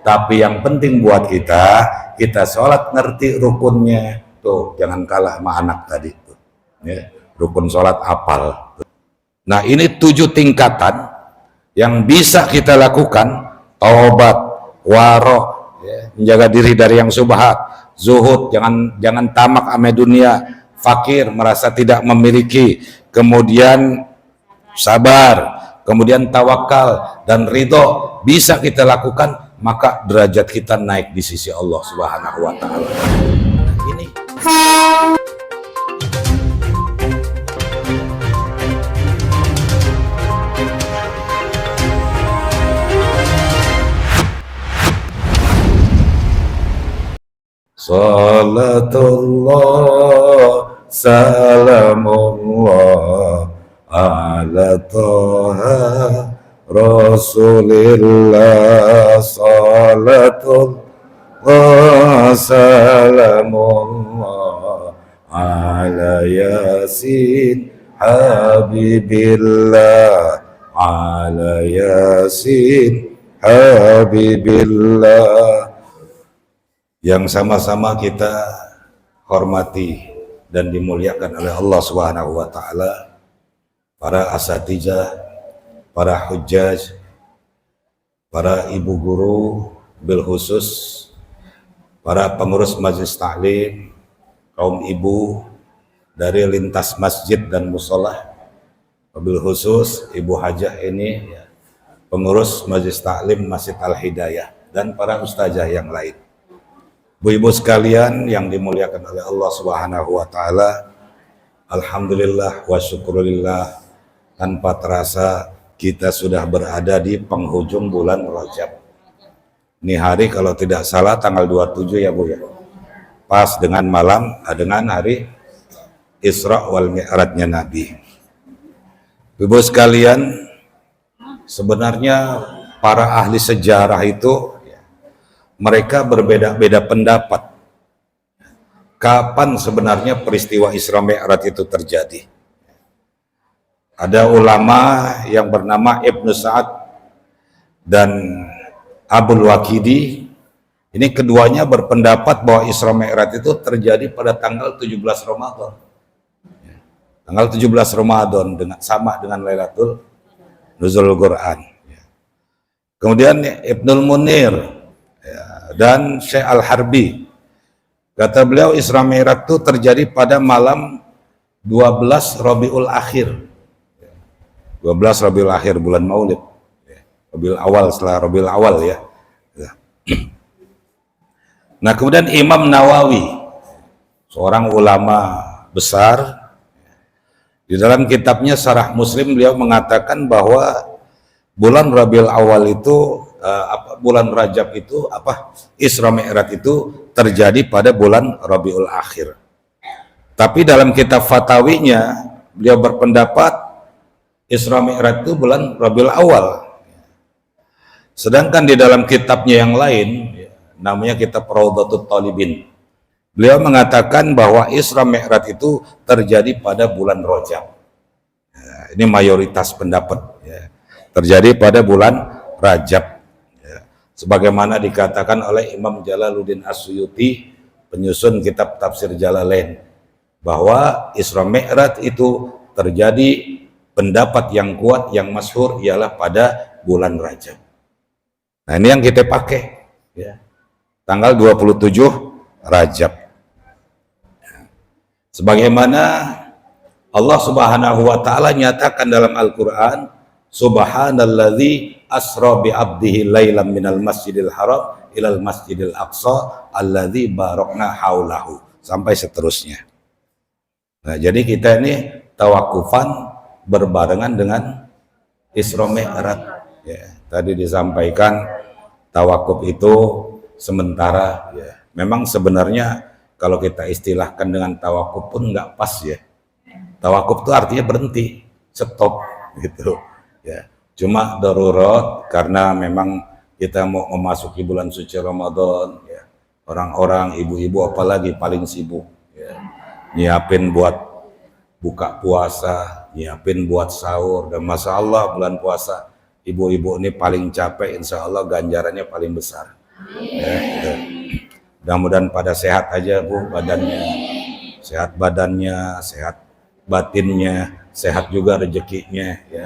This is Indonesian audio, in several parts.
Tapi yang penting buat kita sholat ngerti rukunnya. Tuh, jangan kalah sama anak tadi tuh. Ya, rukun sholat apal. Nah, ini 7 tingkatan yang bisa kita lakukan: taubat, warok, ya, menjaga diri dari yang subhat, zuhud, jangan tamak ame dunia, fakir, merasa tidak memiliki, kemudian sabar, kemudian tawakal dan ridho. Bisa kita lakukan, maka derajat kita naik di sisi Allah Subhanahu wa taala. Ini Salatullah salamullah ala Taha Rasulillah. Salatullah salamullah ala Yasin Habibillah, ala Yasin Habibillah, yang sama-sama kita hormati dan dimuliakan oleh Allah Subhanahu wa taala, para asatijah, para hujjaj, para ibu guru bil khusus, para pengurus majelis taklim, kaum ibu dari lintas masjid dan musola, bil khusus ibu hajah ini, pengurus majelis taklim Masjid Al Hidayah, dan para ustazah yang lain. Bu-ibu sekalian yang dimuliakan oleh Allah Subhanahu wa taala, alhamdulillah wa syukurillah, tanpa terasa kita sudah berada di penghujung bulan Rajab. Ini hari kalau tidak salah tanggal 27 ya Bu ya. Pas dengan malam, dengan hari Isra wal Mi'rajnya Nabi. Bu-ibu sekalian, sebenarnya para ahli sejarah itu mereka berbeda-beda pendapat kapan sebenarnya peristiwa Isra Mi'raj itu terjadi. Ada ulama yang bernama Ibnu Sa'ad dan Abul Waqidi. Ini keduanya berpendapat bahwa Isra Mi'raj itu terjadi pada tanggal 17 Ramadan. Tanggal 17 Ramadan sama dengan Lailatul Nuzul Quran. Kemudian Ibnul Munir dan Syekh Al-Harbi, kata beliau Isra Mi'raj itu terjadi pada malam 12 Rabiul Akhir. 12 Rabiul Akhir, bulan Maulid. Rabiul Awal, setelah Rabiul Awal ya. Nah, kemudian Imam Nawawi, seorang ulama besar, di dalam kitabnya Syarah Muslim beliau mengatakan bahwa bulan Rabiul Awal itu bulan Rajab itu Isra Mi'raj itu terjadi pada bulan Rabiul Akhir. Tapi dalam kitab fatawinya beliau berpendapat Isra Mi'raj itu bulan Rabiul Awal. Sedangkan di dalam kitabnya yang lain, namanya kitab Raudhatul Talibin, beliau mengatakan bahwa Isra Mi'raj itu terjadi pada bulan Rajab. Ini mayoritas pendapat ya. Terjadi pada bulan Rajab. Sebagaimana dikatakan oleh Imam Jalaluddin As-Suyuti, penyusun kitab tafsir Jalalain, bahwa Isra Mi'raj itu terjadi, pendapat yang kuat yang masyhur ialah pada bulan Rajab. Nah, ini yang kita pakai ya. Tanggal 27 Rajab. Sebagaimana Allah Subhanahu wa taala nyatakan dalam Al-Qur'an, Subhanalladzi asra bi 'abdihi lailan minal masjidil haram ilal masjidil aqsa alladzi barakna haulahu, sampai seterusnya. Nah, jadi kita ini tawakufan berbarengan dengan Isra Mi'raj ya. Tadi disampaikan tawakuf itu sementara ya. Memang sebenarnya kalau kita istilahkan dengan tawakuf pun nggak pas ya. Tawakuf itu artinya berhenti, stop gitu ya. Cuma darurat karena memang kita mau memasuki bulan suci Ramadan ya. Orang-orang ibu-ibu apalagi paling sibuk ya. Nyiapin buat buka puasa, nyiapin buat sahur, dan masya Allah bulan puasa ibu-ibu ini paling capek, insya Allah ganjarannya paling besar. Ya, gitu. Mudah-mudahan pada sehat aja Bu badannya, sehat badannya, sehat batinnya, sehat juga rezekinya ya.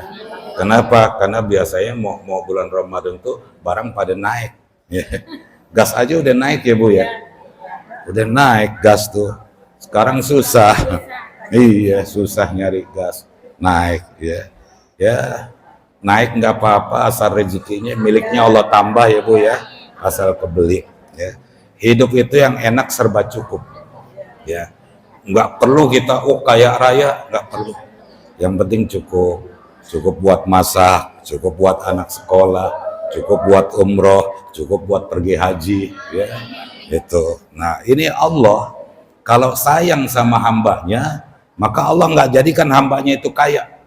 Kenapa? Karena biasanya mau bulan Ramadan tuh barang pada naik. Ya. Gas aja udah naik ya Bu ya. Udah naik gas tuh. Sekarang susah. Iya, susah nyari gas. Naik ya. Ya, naik nggak apa-apa asal rezekinya miliknya Allah tambah ya Bu ya. Asal kebeli ya. Hidup itu yang enak serba cukup. Ya. Nggak perlu kita kaya raya, nggak perlu. Yang penting cukup. Cukup buat masak, cukup buat anak sekolah, cukup buat umroh, cukup buat pergi haji ya. Itu. Nah, ini Allah kalau sayang sama hambanya, maka Allah nggak jadikan hambanya itu kaya.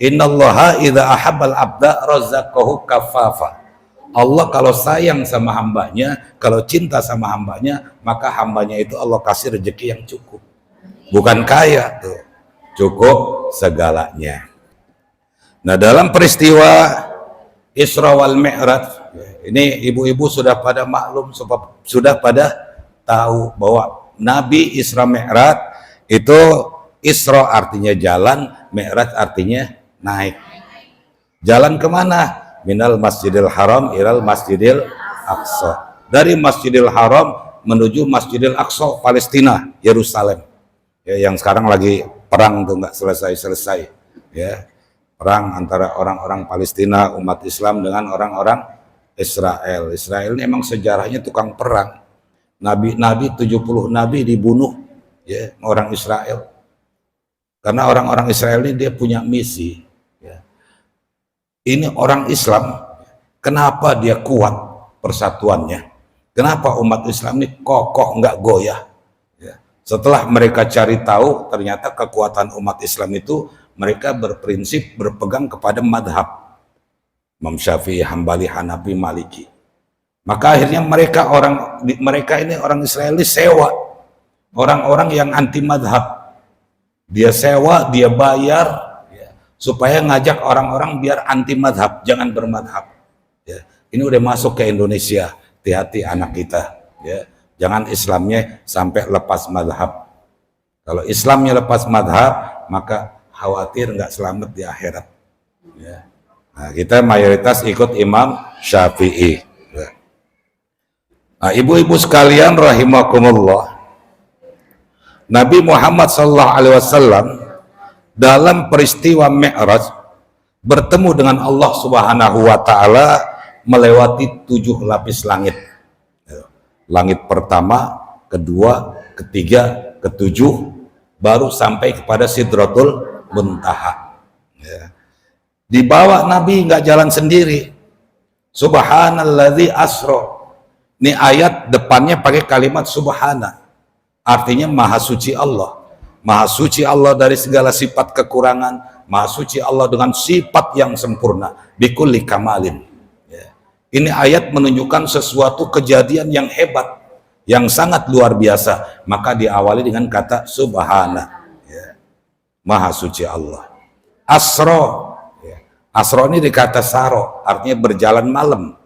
Innallaha idza ahabbal abda razzaqahu kafafa. Allah kalau sayang sama hambanya, kalau cinta sama hambanya, maka hambanya itu Allah kasih rezeki yang cukup. Bukan kaya tuh. Cukup segalanya. Nah, dalam peristiwa Isra wal Mi'raj, ini ibu-ibu sudah pada maklum, sudah pada tahu bahwa Nabi Isra Mi'raj itu Isra artinya jalan, Mi'raj artinya naik. Jalan kemana? Minal Masjidil Haram ilal Masjidil Aqsa. Dari Masjidil Haram menuju Masjidil Aqsa, Palestina, Yerusalem. Ya, yang sekarang lagi perang tuh nggak selesai-selesai. Ya, perang antara orang-orang Palestina umat Islam dengan orang-orang Israel. Israel ini emang sejarahnya tukang perang. Nabi 70 nabi dibunuh ya orang Israel. Karena orang-orang Israel ini dia punya misi. Ya. Ini orang Islam, kenapa dia kuat persatuannya? Kenapa umat Islam ini kokoh nggak goyah? Ya. Setelah mereka cari tahu, ternyata kekuatan umat Islam itu mereka berprinsip berpegang kepada madhab Imam Syafi'i, Hambali, Hanafi, Maliki. Maka akhirnya mereka ini orang Israel ini sewa orang-orang yang anti madhab. Dia sewa, dia bayar ya, supaya ngajak orang-orang biar anti madhab, jangan bermadhab. Ya. Ini udah masuk ke Indonesia, hati-hati anak kita. Ya. Jangan Islamnya sampai lepas madhab. Kalau Islamnya lepas madhab, maka khawatir nggak selamat di akhirat. Ya. Nah, kita mayoritas ikut Imam Syafi'i. Ya. Nah, ibu-ibu sekalian rahimakumullah, Nabi Muhammad SAW dalam peristiwa Mi'raj bertemu dengan Allah Subhanahu wa Ta'ala melewati 7 lapis langit. Langit pertama, kedua, ketiga, ketujuh, baru sampai kepada Sidratul Muntaha. Ya. Dibawa Nabi nggak jalan sendiri. Subhanalladzi asra. Ini ayat depannya pakai kalimat subhana. Artinya maha suci Allah. Maha suci Allah dari segala sifat kekurangan. Maha suci Allah dengan sifat yang sempurna. Bikulli kamalin. Ya. Ini ayat menunjukkan sesuatu kejadian yang hebat, yang sangat luar biasa. Maka diawali dengan kata subhana. Ya. Maha suci Allah. Asro. Ya. Asro ini dikata saro. Artinya berjalan malam.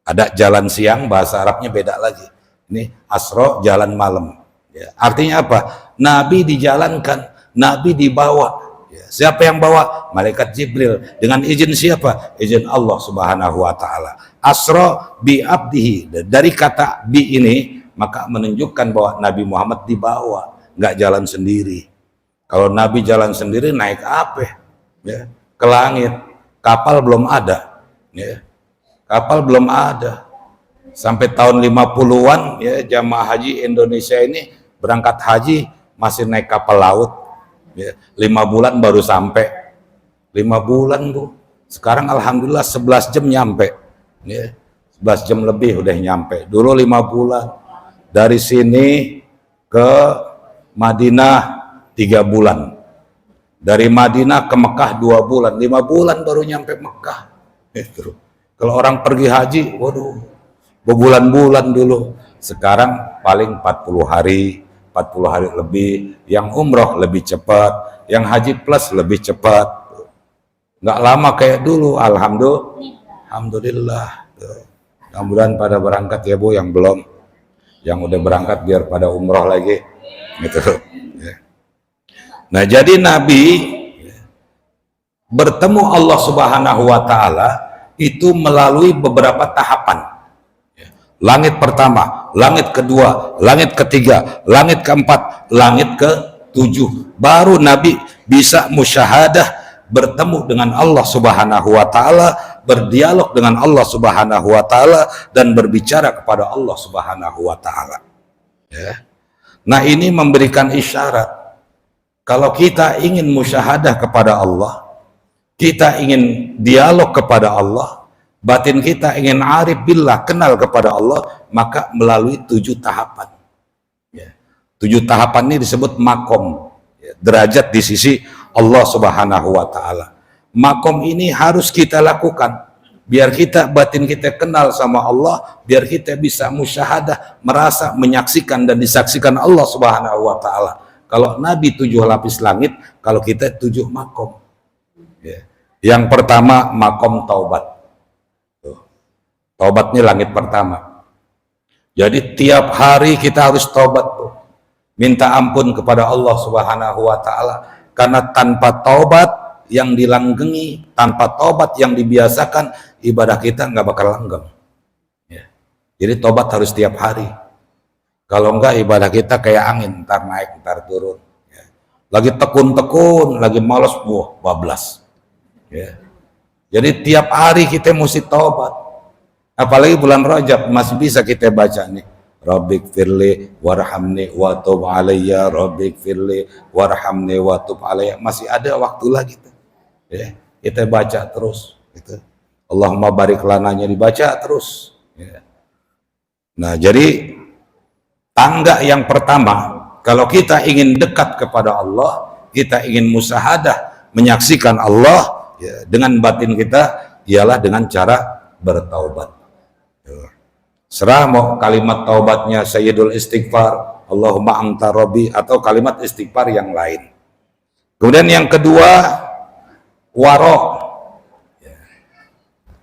Ada jalan siang, bahasa Arabnya beda lagi. Ini asro, jalan malam. Ya, artinya apa? Nabi dijalankan, Nabi dibawa. Ya, siapa yang bawa? Malaikat Jibril. Dengan izin siapa? Izin Allah Subhanahu wa Ta'ala. Asra bi abdihi. Dari kata bi ini, maka menunjukkan bahwa Nabi Muhammad dibawa, nggak jalan sendiri. Kalau Nabi jalan sendiri naik apa? Ya, ke langit. Kapal belum ada. Ya, kapal belum ada. Sampai tahun 50-an ya, jamaah haji Indonesia ini berangkat haji masih naik kapal laut ya, 5 bulan baru sampai. 5 bulan Bu. Sekarang alhamdulillah 11 jam nyampe ya, 11 jam lebih udah nyampe. Dulu 5 bulan dari sini ke Madinah 3 bulan, dari Madinah ke Mekah 2 bulan, 5 bulan baru nyampe Mekah itu. Kalau orang pergi haji waduh berbulan-bulan dulu. Sekarang paling 40 hari lebih. Yang umroh lebih cepat, yang haji plus lebih cepat, nggak lama kayak dulu. Alhamdulillah. Mudah-mudahan pada berangkat ya Bu, yang belum, yang udah berangkat biar pada umroh lagi gitu ya. Nah jadi Nabi bertemu Allah Subhanahu wa Ta'ala itu melalui beberapa tahapan. Langit pertama, langit kedua, langit ketiga, langit keempat, langit ketujuh, baru Nabi bisa musyahadah bertemu dengan Allah Subhanahu wa Ta'ala, berdialog dengan Allah Subhanahu wa Ta'ala, dan berbicara kepada Allah Subhanahu wa Ta'ala ya. Nah ini memberikan isyarat kalau kita ingin musyahadah kepada Allah, kita ingin dialog kepada Allah, batin kita ingin arif billah, kenal kepada Allah, maka melalui 7 tahapan ya. 7 tahapan ini disebut makom ya, derajat di sisi Allah Subhanahu wa Ta'ala. Makom ini harus kita lakukan biar kita, batin kita kenal sama Allah, biar kita bisa musyahadah, merasa, menyaksikan dan disaksikan Allah Subhanahu wa Ta'ala. Kalau Nabi 7 lapis langit, kalau kita 7 makom ya. Yang pertama makom taubat. Taubat ini langit pertama. Jadi tiap hari kita harus taubat tuh. Minta ampun kepada Allah Subhanahu wa Ta'ala, karena tanpa taubat yang dilanggengi, tanpa taubat yang dibiasakan, ibadah kita nggak bakal langgeng ya. Jadi taubat harus tiap hari. Kalau enggak ibadah kita kayak angin, ntar naik ntar turun ya. Lagi tekun-tekun, lagi malas, bablas ya. Jadi tiap hari kita mesti taubat. Apalagi bulan Rajab masih bisa kita baca nih, Rabbik firli warhamni wa tub alayya, Rabbik firli warhamni wa tub alayya. Masih ada waktu lagi tuh ya. Kita baca terus gitu. Allahumma barik lananya dibaca terus ya. Nah jadi tangga yang pertama, kalau kita ingin dekat kepada Allah, kita ingin musyahadah, menyaksikan Allah ya, dengan batin kita, ialah dengan cara bertaubat. Serah mau kalimat taubatnya Sayyidul Istighfar, Allahumma anta rabbi, atau kalimat istighfar yang lain. Kemudian yang kedua, waro.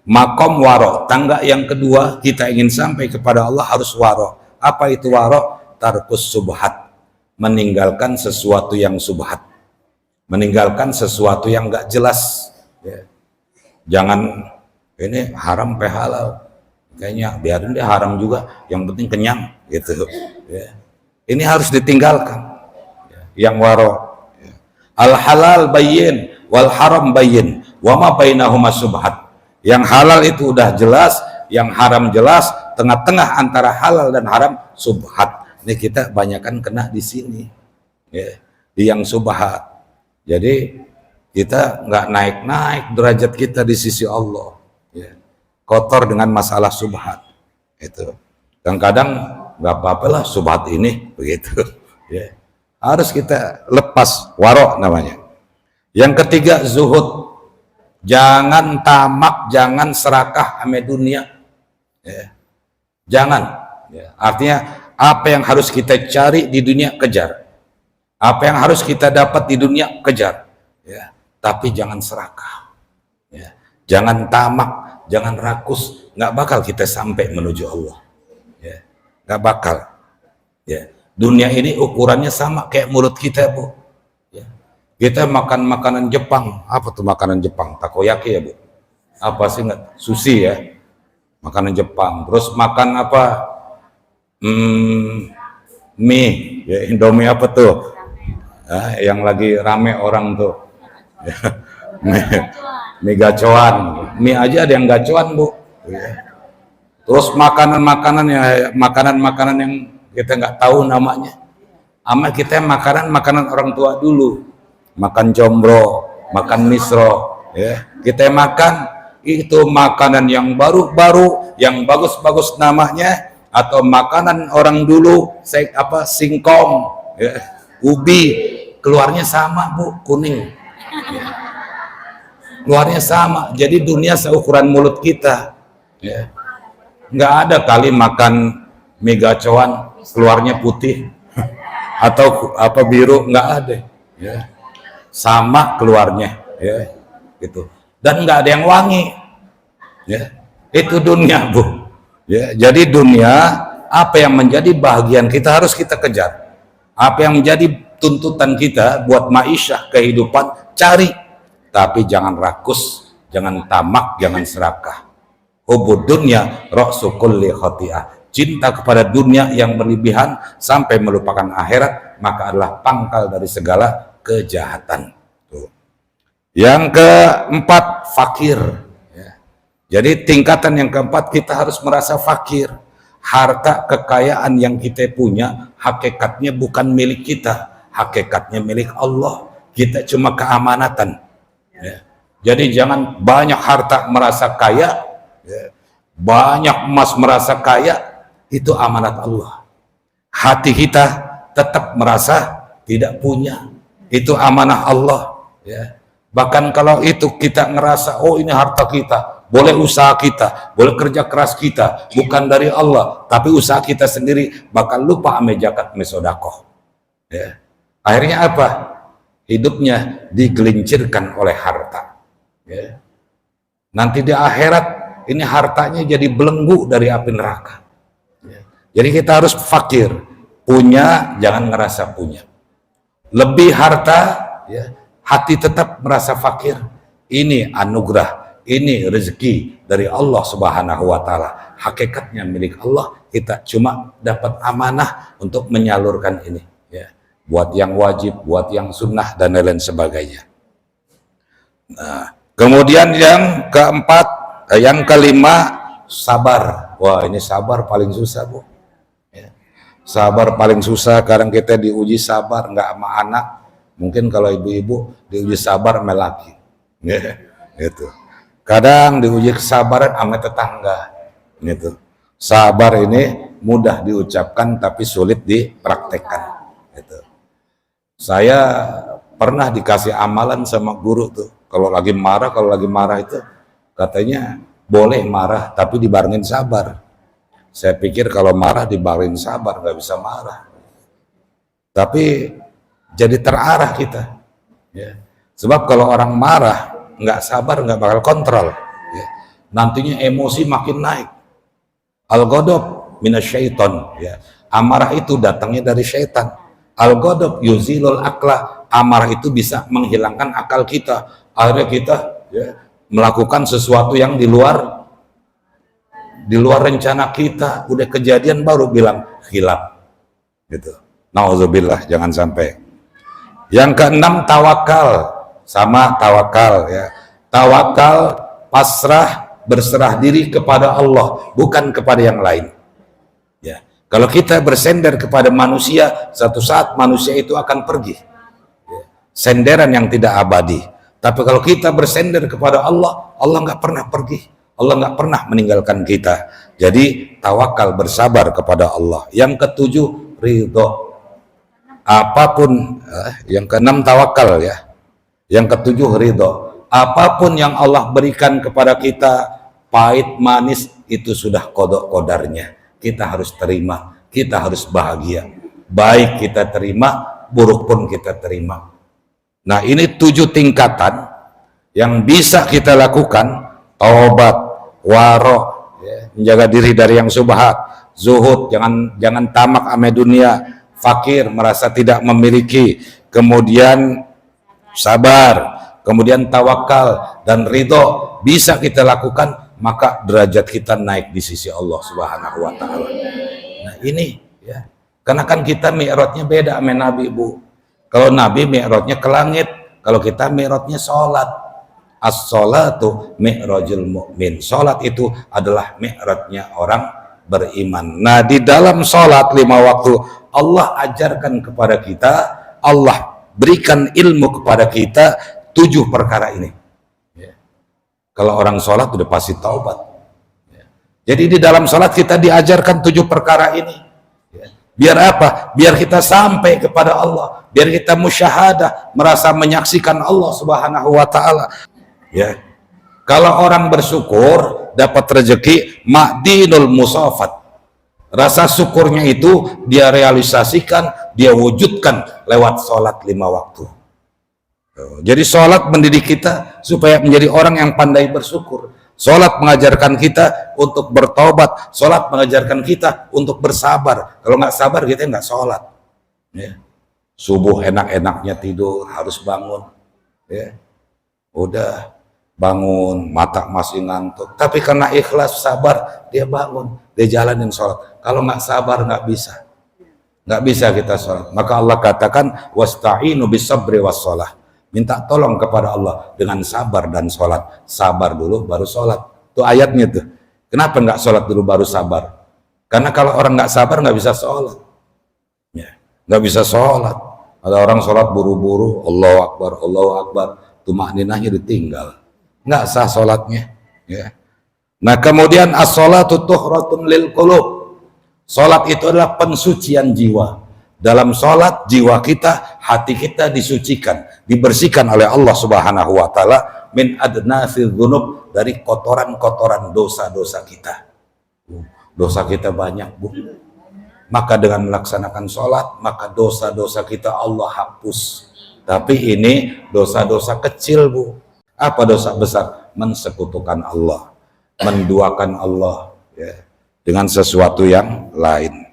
Makom waro, tangga yang kedua, kita ingin sampai kepada Allah harus waro. Apa itu waro? Tarkus subhat, meninggalkan sesuatu yang subhat, meninggalkan sesuatu yang gak jelas ya. Jangan ini haram halal, kayaknya biarin deh haram juga, yang penting kenyang gitu ya. Ini harus ditinggalkan ya. Yang waro ya. Al halal bayyin wal haram bayyin wa ma bainahuma subhat. Yang halal itu udah jelas, yang haram jelas, tengah-tengah antara halal dan haram subhat. Ini kita banyakkan kena di sini ya, di yang subhat. Jadi kita nggak naik-naik derajat kita di sisi Allah ya. Kotor dengan masalah subhat itu. Kadang-kadang nggak apa-apa lah subhat ini begitu ya. Harus kita lepas, waro namanya. Yang ketiga zuhud, jangan tamak, jangan serakah sama dunia ya. Jangan ya. Artinya apa yang harus kita cari di dunia kejar, apa yang harus kita dapat di dunia kejar ya. Tapi jangan serakah ya. Jangan tamak, jangan rakus, nggak bakal kita sampai menuju Allah ya. Nggak bakal ya. Dunia ini ukurannya sama kayak mulut kita Bu ya. Kita makan makanan Jepang, apa tuh makanan Jepang? Takoyaki ya Bu, apa sih, nggak, sushi ya, makanan Jepang. Terus makan apa, mie ya, Indomie apa tuh yang lagi rame orang tuh ya. Mie gacoan, mie aja ada yang gacoan Bu ya. Terus makanan-makanan ya, makanan-makanan yang kita nggak tahu namanya, ama kita makanan orang tua dulu, makan combro, makan misro ya. Kita makan itu makanan yang baru-baru, yang bagus-bagus namanya, atau makanan orang dulu, singkong ya, ubi, keluarnya sama Bu, kuning ya. Keluarnya sama. Jadi dunia seukuran mulut kita ya. Nggak ada kali makan mie gacoan keluarnya putih atau apa biru, nggak ada ya. Sama keluarnya ya gitu, dan nggak ada yang wangi ya. Itu dunia Bu Ya, jadi dunia, apa yang menjadi bahagian kita harus kita kejar. Apa yang menjadi tuntutan kita buat ma'isyah, kehidupan, cari. Tapi jangan rakus, jangan tamak, jangan serakah. Hubud dunya ra'su kulli khati'ah. Cinta kepada dunia yang berlebihan sampai melupakan akhirat, maka adalah pangkal dari segala kejahatan. Tuh. Yang keempat, fakir. Jadi tingkatan yang keempat, kita harus merasa fakir. Harta kekayaan yang kita punya hakikatnya bukan milik kita, hakikatnya milik Allah. Kita cuma keamanatan. Ya. Jadi jangan banyak harta merasa kaya, ya. Banyak emas merasa kaya, itu amanat Allah. Hati kita tetap merasa tidak punya, itu amanah Allah. Ya. Bahkan kalau itu kita ngerasa, oh ini harta kita, boleh usaha kita, boleh kerja keras kita, bukan dari Allah, tapi usaha kita sendiri, bakal lupa ame zakat, ame sodakoh. Ya. Akhirnya apa? Hidupnya digelincirkan oleh harta. Ya. Nanti di akhirat, ini hartanya jadi belenggu dari api neraka. Ya. Jadi kita harus fakir, punya, jangan ngerasa punya. Lebih harta, ya, hati tetap merasa fakir. Ini anugerah, ini rezeki dari Allah Subhanahu wa Ta'ala. Hakikatnya milik Allah, kita cuma dapat amanah untuk menyalurkan ini, ya. Buat yang wajib, buat yang sunnah, dan lain sebagainya. Nah, kemudian yang keempat, yang kelima, sabar. Wah, ini sabar paling susah, Bu. Ya. Sabar paling susah. Kadang kita diuji sabar, nggak sama anak. Mungkin kalau ibu-ibu diuji sabar sama laki, ya, gitu. Kadang diuji kesabaran sama tetangga, gitu. Sabar ini mudah diucapkan tapi sulit dipraktekkan, gitu. Saya pernah dikasih amalan sama guru tuh, kalau lagi marah itu katanya boleh marah tapi dibarengin sabar. Saya pikir kalau marah dibarengin sabar nggak bisa marah, tapi jadi terarah kita, ya. Sebab kalau orang marah nggak sabar, nggak bakal kontrol, ya. Nantinya emosi makin naik. Al-ghadab minasyaiton, ya. Amarah itu datangnya dari syaitan. Al-ghadab yuzilul akla, amarah itu bisa menghilangkan akal kita. Akhirnya kita, ya, melakukan sesuatu yang di luar rencana kita. Udah kejadian baru bilang khilaf, gitu. Nauzubillah, jangan sampai. Yang keenam, tawakal. Sama tawakal, ya. Tawakal, pasrah, berserah diri kepada Allah, bukan kepada yang lain, ya. Kalau kita bersender kepada manusia, satu saat manusia itu akan pergi, ya. Senderan yang tidak abadi. Tapi kalau kita bersender kepada Allah, Allah nggak pernah pergi, Allah nggak pernah meninggalkan kita. Jadi tawakal, bersabar kepada Allah. Yang ketujuh, ridho. Apapun, yang keenam tawakal, ya. Yang ketujuh ridho. Apapun yang Allah berikan kepada kita, pahit manis, itu sudah kodok kodarnya. Kita harus terima, kita harus bahagia. Baik kita terima, buruk pun kita terima. Nah, ini 7 tingkatan yang bisa kita lakukan. Taubat, waro, ya, menjaga diri dari yang subhat, zuhud, jangan tamak ame dunia, fakir, merasa tidak memiliki, kemudian sabar, kemudian tawakal, dan ridho bisa kita lakukan, maka derajat kita naik di sisi Allah Subhanahu wa Ta'ala. Nah, ini, ya, karena kan kita mi'rajnya beda sama Nabi, Bu. Kalau Nabi mi'rajnya ke langit, kalau kita mi'rajnya sholat. As-sholatu mi'rajul mu'min. Sholat itu adalah mi'rajnya orang beriman. Nah, di dalam sholat 5 waktu, Allah ajarkan kepada kita, Allah berikan ilmu kepada kita 7 perkara ini, ya. Kalau orang sholat udah pasti taubat, ya. Jadi di dalam sholat kita diajarkan 7 perkara ini, ya. Biar apa? Biar kita sampai kepada Allah, biar kita musyahadah, merasa menyaksikan Allah Subhanahu wa Ta'ala, ya. Kalau orang bersyukur dapat rezeki, ma'dinul musafat. Rasa syukurnya itu dia realisasikan, dia wujudkan lewat sholat 5 waktu. Jadi sholat mendidik kita supaya menjadi orang yang pandai bersyukur. Sholat mengajarkan kita untuk bertobat. Sholat mengajarkan kita untuk bersabar. Kalau nggak sabar kita nggak sholat. Ya. Subuh enak-enaknya tidur, harus bangun. Ya. Udah bangun, mata masih ngantuk. Tapi karena ikhlas, sabar, dia bangun, dia jalanin sholat. Kalau nggak sabar nggak bisa. Nggak bisa kita sholat. Maka Allah katakan, wasta'inu bisabri wassalah. Minta tolong kepada Allah dengan sabar dan sholat. Sabar dulu baru sholat. Itu ayatnya tuh. Kenapa nggak sholat dulu baru sabar? Karena kalau orang nggak sabar nggak bisa sholat. Ya, nggak bisa sholat. Ada orang sholat buru-buru, Allahu Akbar, Allahu Akbar. Tumakninahnya ditinggal. Nggak sah sholatnya. Ya. Nah kemudian as-sholatu tuhratun lil qulub. Sholat itu adalah pensucian jiwa. Dalam sholat jiwa kita, hati kita disucikan, dibersihkan oleh Allah Subhanahu wa Ta'ala min adnafil dzunub, dari kotoran-kotoran dosa-dosa kita. Dosa kita banyak, Bu. Maka dengan melaksanakan sholat, maka dosa-dosa kita Allah hapus. Tapi ini dosa-dosa kecil, Bu. Apa dosa besar? Mensekutukan Allah, menduakan Allah ya, dengan sesuatu yang lain.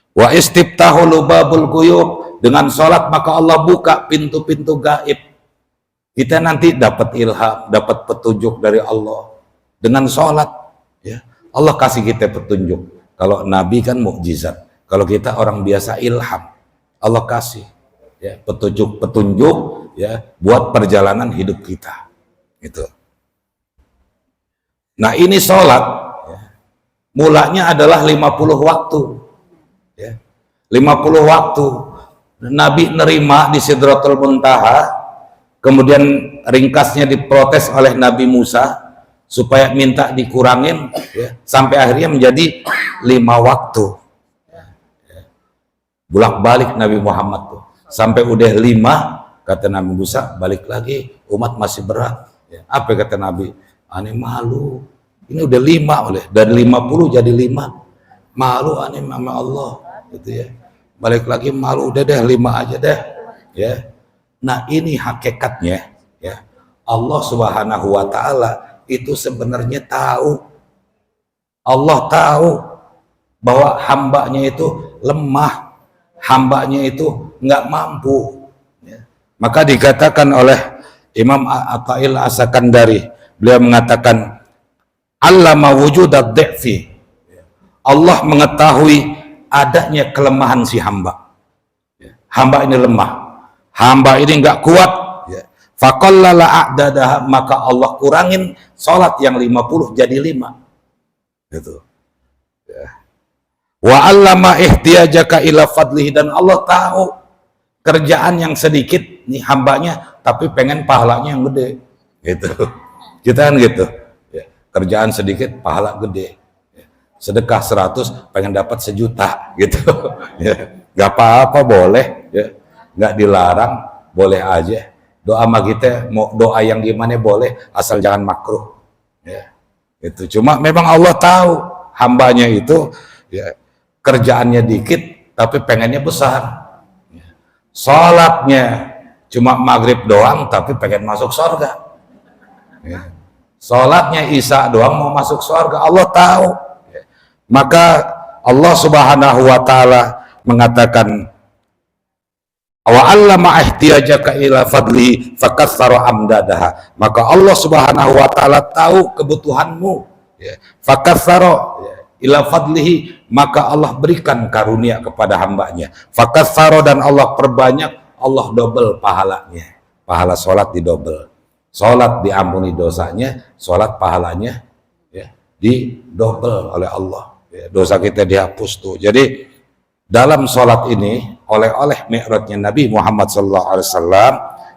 Wa istiftahul babul ghuyub, dengan sholat maka Allah buka pintu-pintu gaib. Kita nanti dapat ilham, dapat petunjuk dari Allah dengan sholat. Ya. Allah kasih kita petunjuk. Kalau Nabi kan mukjizat, kalau kita orang biasa ilham, Allah kasih ya, petunjuk ya buat perjalanan hidup kita. Gitu. Nah ini sholat, ya, mulanya adalah 50 waktu. 50 waktu Nabi nerima di Sidratul Muntaha, kemudian ringkasnya diprotes oleh Nabi Musa supaya minta dikurangin ya, sampai akhirnya menjadi 5 waktu. Bolak-balik Nabi Muhammad tuh sampai udah 5, kata Nabi Musa, balik lagi, umat masih berat ya. Apa kata Nabi? Aneh malu, ini udah 5 oleh dari 50 jadi 5, malu aneh sama Allah gitu ya. Balik lagi malu, udah deh 5 aja deh ya. Nah ini hakikatnya ya, Allah Subhanahu wa Ta'ala itu sebenarnya tahu, Allah tahu bahwa hambanya itu lemah, hambanya itu nggak mampu ya. Maka dikatakan oleh Imam Athail As-Sakandari, beliau mengatakan allama wujudad dhi'fi, Allah mengetahui adanya kelemahan si hamba. Hamba ini lemah, hamba ini nggak kuat. Faqallala a'dadaha, maka Allah kurangin sholat yang 50 jadi 5. Gitu. Wa allama ihtiyajaka ila fadlihi, dan Allah tahu kerjaan yang sedikit nih hambanya, tapi pengen pahalanya yang gede. Gitu. Kita kan gitu. Ya, kerjaan sedikit, pahala gede. Sedekah 100 pengen dapat 1 juta gitu ya, nggak apa-apa, boleh ya, nggak dilarang, boleh aja. Doa sama kita mau doa yang gimana boleh, asal jangan makruh ya. Itu cuma memang Allah tahu hambanya itu ya, kerjaannya dikit tapi pengennya besar ya. Sholatnya cuma maghrib doang tapi pengen masuk surga ya. Sholatnya isya doang mau masuk surga, Allah tahu. Maka Allah Subhanahu wa Ta'ala mengatakan wa allama ihtiyajaka ila fadli fakassara amdadaha, maka Allah Subhanahu wa Ta'ala tahu kebutuhanmu ya, fakassara ya, ila fadlihi, maka Allah berikan karunia kepada hambanya, fakassara, dan Allah perbanyak, Allah double pahalanya, pahala sholat didobel, sholat diampuni dosanya, sholat pahalanya ya, didobel oleh Allah. Ya, dosa kita dihapus tuh. Jadi dalam sholat ini oleh mi'rajnya Nabi Muhammad SAW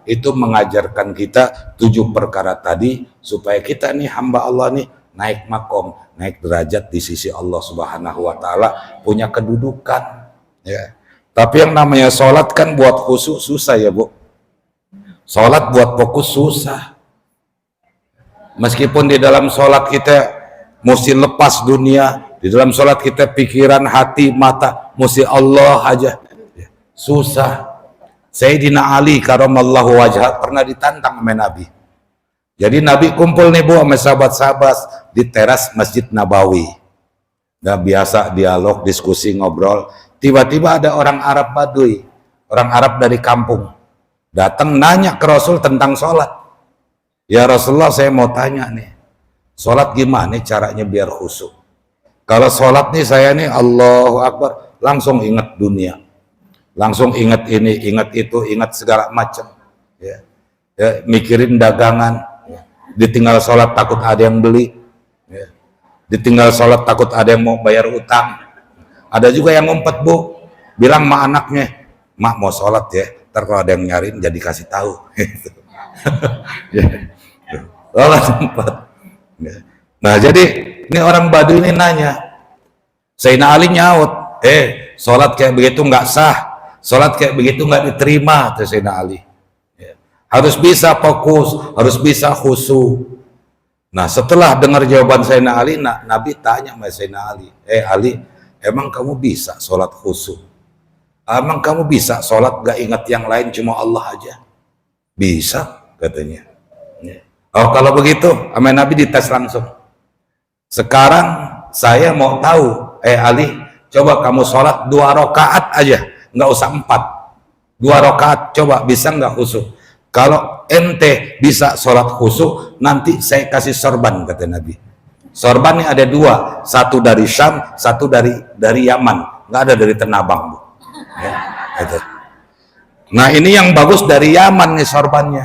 itu mengajarkan kita 7 perkara tadi supaya kita nih hamba Allah nih naik makom, naik derajat di sisi Allah Subhanahu wa Ta'ala, punya kedudukan ya. Tapi yang namanya sholat kan buat khusyuk susah ya Bu. Sholat buat fokus susah. Meskipun di dalam sholat kita mesti lepas dunia, di dalam sholat kita pikiran, hati, mata mesti Allah aja, susah. Sayyidina Ali karamallahu wajhah pernah ditantang sama Nabi. Jadi Nabi kumpul nih Bu sama sahabat-sahabat di teras Masjid Nabawi. Nah, biasa dialog, diskusi, ngobrol. Tiba-tiba ada orang Arab Baduy, orang Arab dari kampung, datang nanya ke Rasul tentang sholat. Ya Rasulullah, saya mau tanya nih, sholat gimana caranya biar khusyuk? Kalau sholat nih saya nih Allahu Akbar, langsung ingat dunia, langsung ingat ini, ingat itu, ingat segala macam. Ya. Ya, mikirin dagangan, ya. Ditinggal sholat takut ada yang beli, ya. Ditinggal sholat takut ada yang mau bayar utang. Ada juga yang ngumpet Bu, bilang sama anaknya, mak mau sholat ya, ntar kalau ada yang nyariin jadi kasih tahu. Ya. Sholat ngumpet. Ya. Nah jadi ini orang Baduy ini nanya, Sayyidina Ali nyaut, sholat kayak begitu nggak sah, sholat kayak begitu nggak diterima, tuh Sayyidina Ali. Ya. Harus bisa fokus, harus bisa khusyuk. Nah setelah dengar jawaban Sayyidina Ali, Nabi tanya sama Sayyidina Ali, Ali, emang kamu bisa sholat khusyuk? Emang kamu bisa sholat gak ingat yang lain, cuma Allah aja? Bisa, katanya. Ya. Oh kalau begitu, sama Nabi dites langsung. Sekarang saya mau tahu, Ali, coba kamu sholat 2 rakaat aja, nggak usah 4. 2 rakaat, coba bisa nggak khusyuk? Kalau ente bisa sholat khusyuk, nanti saya kasih sorban, kata Nabi. Sorban ini ada 2, satu dari Syam, satu dari Yaman, nggak ada dari Tenabang, Bu. Ya, gitu. Nah ini yang bagus dari Yaman nih sorbannya.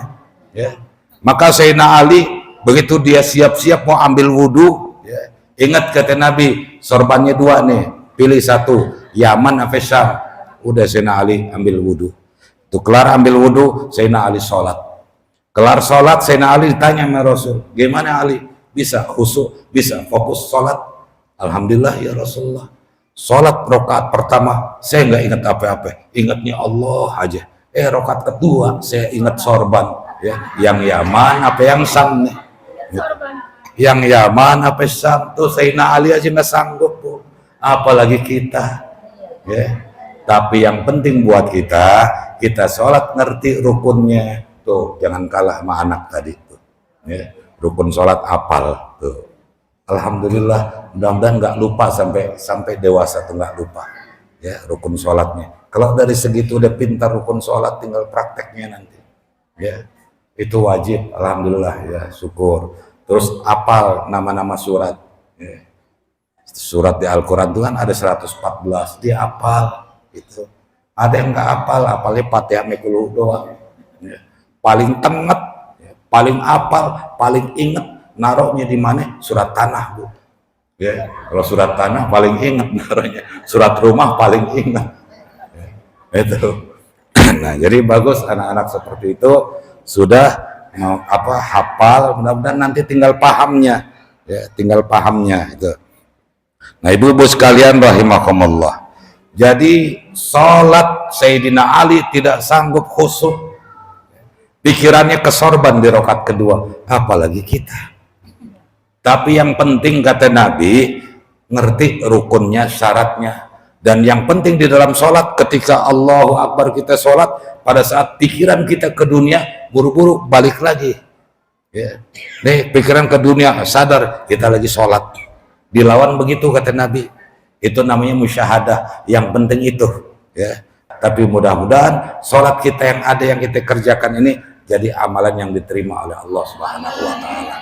Ya. Maka Sayyidina Ali begitu dia siap-siap mau ambil wudhu, ya, ingat kata Nabi, sorbannya 2 nih, pilih satu, Yaman apa Syam. Udah Sayyidina Ali ambil wudhu. Tuh kelar ambil wudhu, Sayyidina Ali sholat. Kelar sholat, Sayyidina Ali ditanya sama Rasul, gimana Ali? Bisa khusyuk, bisa fokus sholat? Alhamdulillah ya Rasulullah. Sholat rakaat pertama, saya nggak ingat apa-apa, ingatnya Allah aja. Rakaat kedua, saya ingat sorban. Ya, yang Yaman apa yang Syam nih? Yang Yaman apa Syam? Tuh Sayyidina Ali aja nggak sanggup, Bu. Apalagi kita. Ya. Tapi yang penting buat kita sholat ngerti rukunnya. Tuh, jangan kalah sama anak tadi tuh. Ya. Rukun sholat apal tuh. Alhamdulillah, mudah-mudahan nggak lupa sampai dewasa tuh nggak lupa. Ya, rukun sholatnya. Kalau dari segitu udah pintar rukun sholat, tinggal prakteknya nanti. Ya, itu wajib. Alhamdulillah ya, syukur. Terus apal nama-nama surat. Ya. Surat di Al-Quran itu kan ada 114, dia apal. Gitu. Ada yang nggak apal, apalnya Fatihah Mekuluh doang. Ya. Paling tenget, ya. Paling apal, paling inget, naruhnya di mana? Surat tanah, Bu. Ya, kalau surat tanah paling inget naruhnya, surat rumah paling inget. Ya. Itu. Nah, jadi bagus anak-anak seperti itu sudah hafal, mudah-mudahan nanti tinggal pahamnya. Ya, tinggal pahamnya itu. Nah, Ibu-ibu sekalian rahimakumullah. Jadi sholat Sayyidina Ali tidak sanggup khusyuk, pikirannya kesorban di rakaat kedua, apalagi kita. Tapi yang penting kata Nabi, ngerti rukunnya, syaratnya. Dan yang penting di dalam sholat, ketika Allahu Akbar kita sholat, pada saat pikiran kita ke dunia, buru-buru balik lagi. Ya. Nih pikiran ke dunia, sadar kita lagi sholat. Dilawan begitu kata Nabi. Itu namanya musyahadah, yang penting itu. Ya. Tapi mudah-mudahan sholat kita yang ada yang kita kerjakan ini jadi amalan yang diterima oleh Allah Subhanahu wa Ta'ala.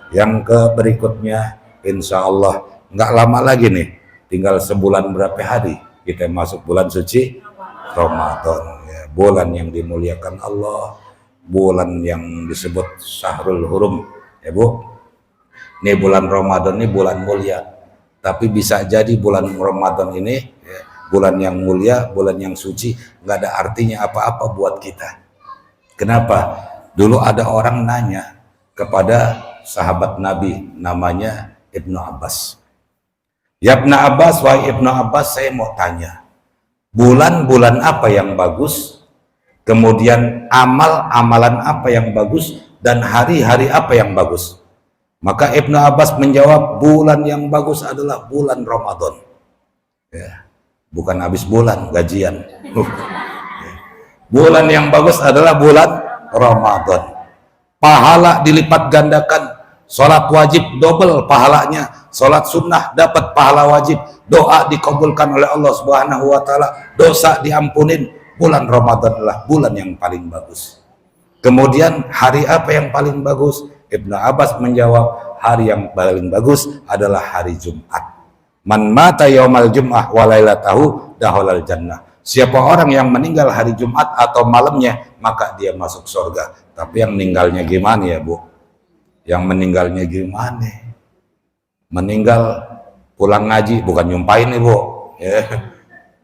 Yang ke berikutnya, insya Allah nggak lama lagi nih, tinggal sebulan berapa hari kita masuk bulan suci Ramadan. Ya, bulan yang dimuliakan Allah, bulan yang disebut Syahrul Hurum, ya Bu. Ini bulan Ramadan ini bulan mulia. Tapi bisa jadi bulan Ramadan ini, ya, bulan yang mulia, bulan yang suci, nggak ada artinya apa-apa buat kita. Kenapa? Dulu ada orang nanya kepada sahabat Nabi, namanya Ibnu Abbas. Ya Ibnu Abbas, wahai Ibnu Abbas, saya mau tanya, bulan-bulan apa yang bagus? Kemudian amalan apa yang bagus? Dan hari-hari apa yang bagus? Maka Ibnu Abbas menjawab, bulan yang bagus adalah bulan Ramadan. Ya, bukan habis bulan, gajian. Bulan yang bagus adalah bulan Ramadan. pahala dilipat gandakan, sholat wajib double pahalanya, sholat sunnah dapat pahala wajib, doa dikabulkan oleh Allah Subhanahu wa taala, dosa diampunin. Bulan Ramadan adalah bulan yang paling bagus. Kemudian hari apa yang paling bagus? Ibnu Abbas menjawab, hari yang paling bagus adalah hari Jumat. Man mata yaumal jum'ah wa lailatahu dakhalal jannah. Siapa orang yang meninggal hari Jumat atau malamnya, maka dia masuk surga. Tapi yang meninggalnya gimana ya, Bu? Yang meninggalnya gimana? Meninggal pulang ngaji, bukan nyumpain nih, Bu. Ya.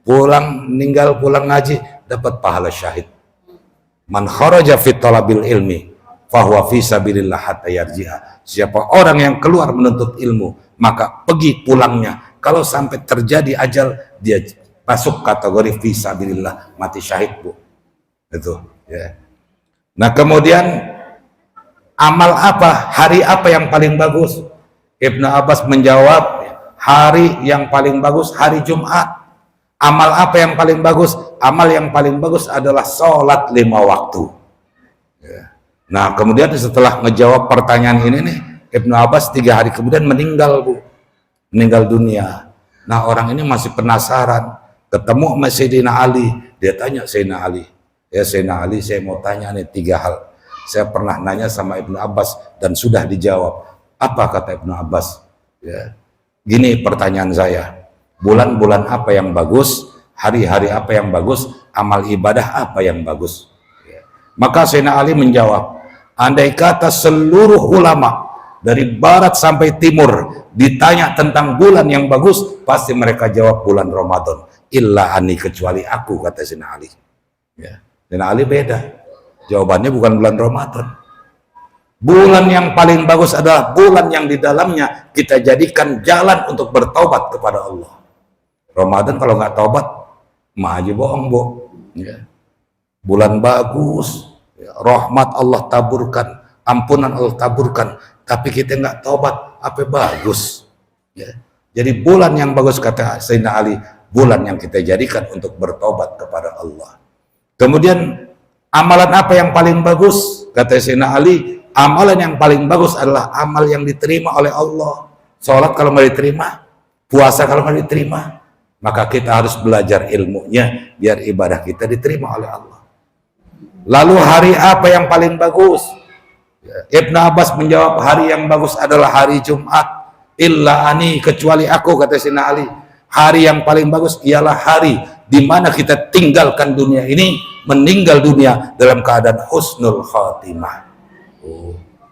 Meninggal pulang ngaji dapat pahala syahid. Man kharaja fi talabil ilmi fahuwa fi sabilillah hatta yarji'a. Siapa orang yang keluar menuntut ilmu, maka pergi pulangnya. Kalau sampai terjadi ajal, dia masuk kategori fi sabilillah, mati syahid, Bu. Itu, ya. Nah, kemudian amal apa? Hari apa yang paling bagus? Ibnu Abbas menjawab, hari yang paling bagus hari Jumat. Amal apa yang paling bagus? Amal yang paling bagus adalah sholat 5 waktu. Ya. Nah, kemudian setelah ngejawab pertanyaan ini nih, Ibnu Abbas 3 hari kemudian meninggal, Bu. Meninggal dunia. Nah, orang ini masih penasaran. Ketemu sama Sayyidina Ali. Dia tanya Sayyidina Ali. Ya Sayyidina Ali, saya mau tanya nih 3 hal. Saya pernah nanya sama Ibnu Abbas dan sudah dijawab. Apa kata Ibnu Abbas? Ya. Gini pertanyaan saya. Bulan-bulan apa yang bagus, hari-hari apa yang bagus, amal ibadah apa yang bagus. Ya. Maka Sayyidina Ali menjawab, andai kata seluruh ulama dari barat sampai timur ditanya tentang bulan yang bagus, pasti mereka jawab bulan Ramadan. Illa ani, kecuali aku, kata Sayyidina Ali. Ya. Sayyidina Ali beda, jawabannya bukan bulan Ramadan. Bulan yang paling bagus adalah bulan yang di dalamnya kita jadikan jalan untuk bertaubat kepada Allah. Ramadan kalau nggak taubat, mah aja bohong, Bu. Ya. Bulan bagus, ya, rahmat Allah taburkan, ampunan Allah taburkan, tapi kita nggak taubat, apa bagus? Ya. Jadi bulan yang bagus, kata Sayyidina Ali, bulan yang kita jadikan untuk bertobat kepada Allah. Kemudian amalan apa yang paling bagus? Kata Sayyidina Ali, amalan yang paling bagus adalah amal yang diterima oleh Allah. Sholat kalau nggak diterima, puasa kalau nggak diterima, maka kita harus belajar ilmunya biar ibadah kita diterima oleh Allah. Lalu hari apa yang paling bagus? Ibnu Abbas menjawab, hari yang bagus adalah hari Jumat. Illa ani, kecuali aku, kata Sayyidina Ali. Hari yang paling bagus ialah hari di mana kita tinggalkan dunia ini, meninggal dunia dalam keadaan husnul khatimah.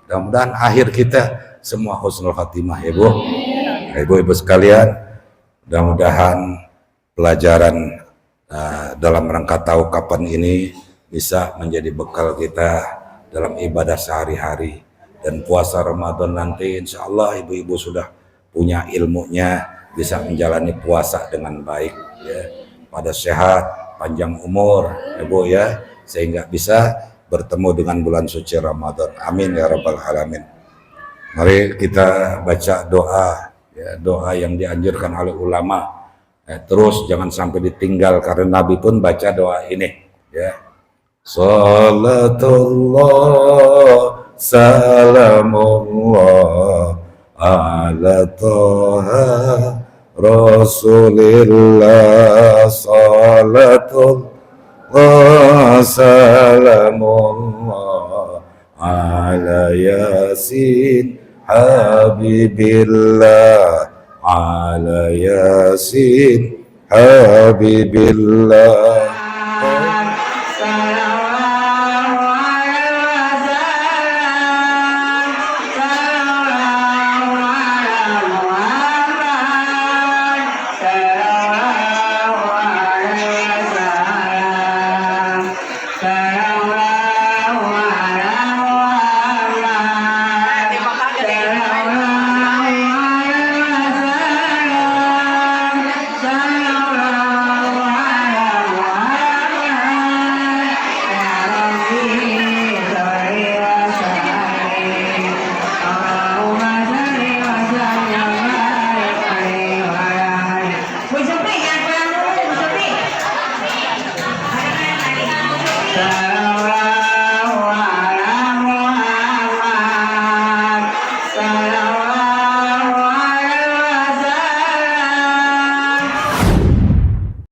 Mudah-mudahan akhir kita semua husnul khatimah, ya Bu. Ibu-ibu sekalian, mudah-mudahan pelajaran dalam rangka tahu kapan ini bisa menjadi bekal kita dalam ibadah sehari-hari. Dan puasa Ramadan nanti insya Allah ibu-ibu sudah punya ilmunya, bisa menjalani puasa dengan baik, ya, pada sehat, panjang umur, ibu, ya, sehingga bisa bertemu dengan bulan suci Ramadan. Amin ya rabbal alamin. Mari kita baca doa, ya, doa yang dianjurkan oleh ulama. Terus jangan sampai ditinggal, karena Nabi pun baca doa ini, ya. Salatullah salamullah ala toha Rasulillah. Salatullah salamullah ala Yasin Habibillah, ala Yasin Habibillah.